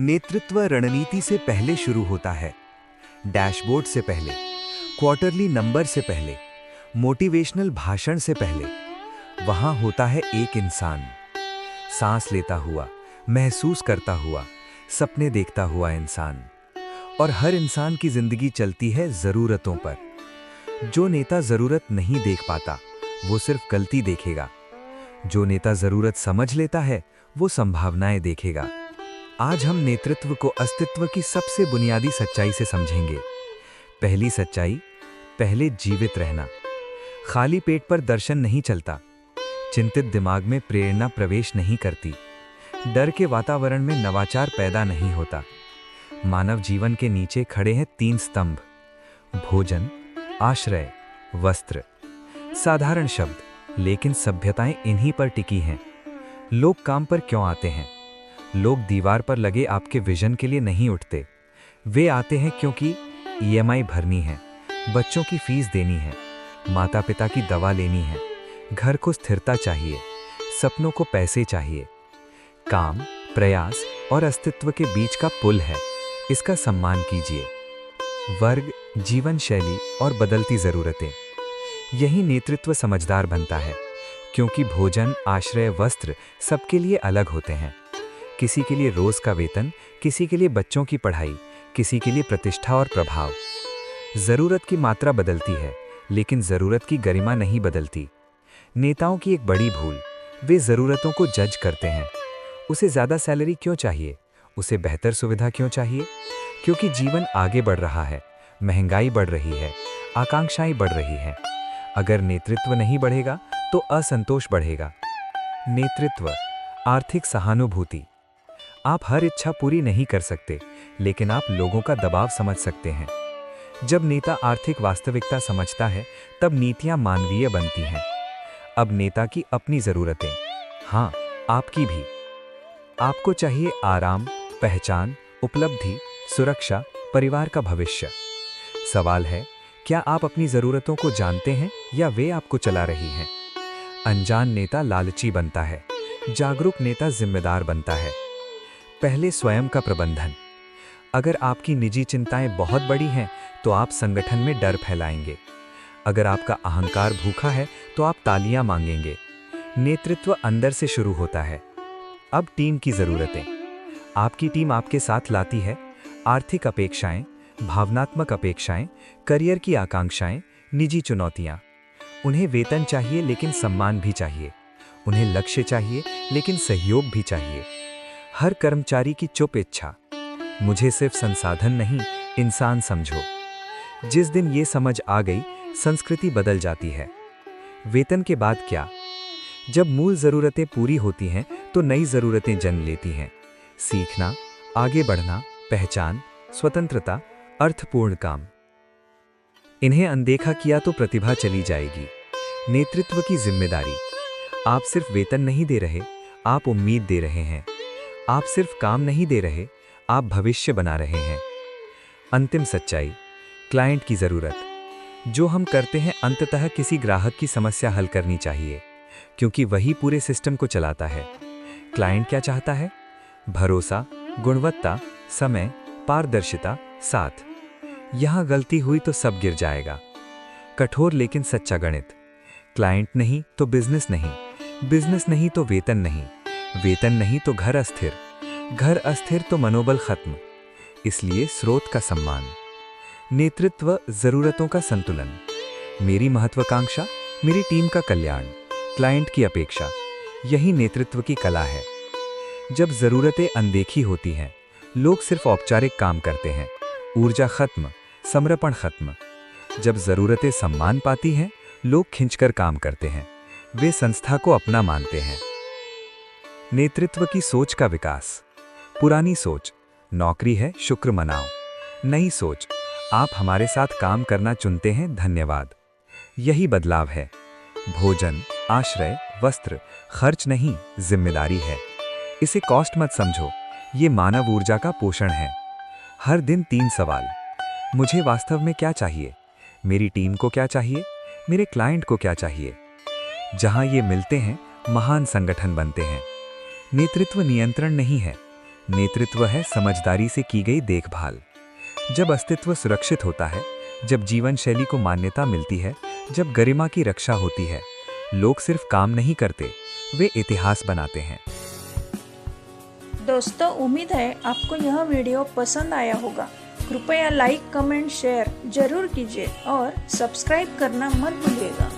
नेतृत्व रणनीति से पहले शुरू होता है, डैशबोर्ड से पहले, क्वार्टरली नंबर से पहले, मोटिवेशनल भाषण से पहले। वहां होता है एक इंसान, सांस लेता हुआ, महसूस करता हुआ, सपने देखता हुआ इंसान। और हर इंसान की जिंदगी चलती है जरूरतों पर। जो नेता जरूरत नहीं देख पाता, वो सिर्फ गलती देखेगा। जो नेता जरूरत समझ लेता है, वो संभावनाएं देखेगा। आज हम नेतृत्व को अस्तित्व की सबसे बुनियादी सच्चाई से समझेंगे। पहली सच्चाई, पहले जीवित रहना। खाली पेट पर दर्शन नहीं चलता। चिंतित दिमाग में प्रेरणा प्रवेश नहीं करती। डर के वातावरण में नवाचार पैदा नहीं होता। मानव जीवन के नीचे खड़े हैं तीन स्तंभ: भोजन, आश्रय, वस्त्र। साधारण शब्द, लेकिन सभ्यताएं इन्हीं पर टिकी हैं। लोग काम पर क्यों आते हैं? लोग दीवार पर लगे आपके विजन के लिए नहीं उठते। वे आते हैं क्योंकि ईएमआई भरनी है, बच्चों की फीस देनी है, माता पिता की दवा लेनी है, घर को स्थिरता चाहिए, सपनों को पैसे चाहिए। काम, प्रयास और अस्तित्व के बीच का पुल है, इसका सम्मान कीजिए। वर्ग, जीवन शैली और बदलती जरूरतें। यही नेतृत्व समझदार बनता है, क्योंकि भोजन, आश्रय, वस्त्र सबके लिए अलग होते हैं। किसी के लिए रोज का वेतन, किसी के लिए बच्चों की पढ़ाई, किसी के लिए प्रतिष्ठा और प्रभाव। जरूरत की मात्रा बदलती है, लेकिन जरूरत की गरिमा नहीं बदलती। नेताओं की एक बड़ी भूल, वे जरूरतों को जज करते हैं। उसे ज्यादा सैलरी क्यों चाहिए? उसे बेहतर सुविधा क्यों चाहिए? क्योंकि जीवन आगे बढ़ रहा है, महंगाई बढ़ रही है, आकांक्षाएं बढ़ रही हैं। अगर नेतृत्व नहीं बढ़ेगा तो असंतोष बढ़ेगा। नेतृत्व, आर्थिक सहानुभूति। आप हर इच्छा पूरी नहीं कर सकते, लेकिन आप लोगों का दबाव समझ सकते हैं। जब नेता आर्थिक वास्तविकता समझता है, तब नीतियां मानवीय बनती हैं। अब नेता की अपनी जरूरतें, हाँ, आपकी भी। आपको चाहिए आराम, पहचान, उपलब्धि, सुरक्षा, परिवार का भविष्य। सवाल है, क्या आप अपनी जरूरतों को जानते हैं या वे आपको चला रही हैं? अनजान नेता लालची बनता है, जागरूक नेता जिम्मेदार बनता है। पहले स्वयं का प्रबंधन। अगर आपकी निजी चिंताएं बहुत बड़ी हैं, तो आप संगठन में डर फैलाएंगे। अगर आपका अहंकार भूखा है, तो आप तालियां मांगेंगे। नेतृत्व अंदर से शुरू होता है। अब टीम की जरूरतें। आपकी टीम आपके साथ लाती है आर्थिक अपेक्षाएं, भावनात्मक अपेक्षाएं, करियर की आकांक्षाएं, निजी चुनौतियां। उन्हें वेतन चाहिए, लेकिन सम्मान भी चाहिए। उन्हें लक्ष्य चाहिए, लेकिन सहयोग भी चाहिए। हर कर्मचारी की चुप इच्छा, मुझे सिर्फ संसाधन नहीं, इंसान समझो। जिस दिन ये समझ आ गई, संस्कृति बदल जाती है। वेतन के बाद क्या? जब मूल जरूरतें पूरी होती हैं, तो नई जरूरतें जन्म लेती हैं। सीखना, आगे बढ़ना, पहचान, स्वतंत्रता, अर्थपूर्ण काम। इन्हें अनदेखा किया तो प्रतिभा चली जाएगी। नेतृत्व की जिम्मेदारी। आप सिर्फ वेतन नहीं दे रहे, आप उम्मीद दे रहे हैं। आप सिर्फ काम नहीं दे रहे, आप भविष्य बना रहे हैं। अंतिम सच्चाई, क्लाइंट की जरूरत। जो हम करते हैं, अंततः किसी ग्राहक की समस्या हल करनी चाहिए, क्योंकि वही पूरे सिस्टम को चलाता है। क्लाइंट क्या चाहता है? भरोसा, गुणवत्ता, समय, पारदर्शिता, साथ। यहां गलती हुई तो सब गिर जाएगा। कठोर लेकिन सच्चा गणित। क्लाइंट नहीं तो बिजनेस नहीं, बिजनेस नहीं तो वेतन नहीं, वेतन नहीं तो घर अस्थिर, घर अस्थिर तो मनोबल खत्म। इसलिए स्रोत का सम्मान। नेतृत्व, जरूरतों का संतुलन। मेरी महत्वाकांक्षा, मेरी टीम का कल्याण, क्लाइंट की अपेक्षा। यही नेतृत्व की कला है। जब जरूरतें अनदेखी होती हैं, लोग सिर्फ औपचारिक काम करते हैं। ऊर्जा खत्म, समर्पण खत्म। जब जरूरतें सम्मान पाती हैं, लोग खिंचकर काम करते हैं। वे संस्था को अपना मानते हैं। नेतृत्व की सोच का विकास। पुरानी सोच, नौकरी है, शुक्र मनाओ। नई सोच, आप हमारे साथ काम करना चुनते हैं, धन्यवाद। यही बदलाव है। भोजन, आश्रय, वस्त्र खर्च नहीं, जिम्मेदारी है। इसे कॉस्ट मत समझो, ये मानव ऊर्जा का पोषण है। हर दिन 3 सवाल: मुझे वास्तव में क्या चाहिए? मेरी टीम को क्या चाहिए? मेरे क्लाइंट को क्या चाहिए? जहां ये मिलते हैं, महान संगठन बनते हैं। नेतृत्व नियंत्रण नहीं है, नेतृत्व है समझदारी से की गई देखभाल। जब अस्तित्व सुरक्षित होता है, जब जीवन शैली को मान्यता मिलती है, जब गरिमा की रक्षा होती है, लोग सिर्फ काम नहीं करते, वे इतिहास बनाते हैं। दोस्तों, उम्मीद है आपको यह वीडियो पसंद आया होगा। कृपया लाइक, कमेंट, शेयर जरूर कीजिए और सब्सक्राइब करना मत भूलिएगा।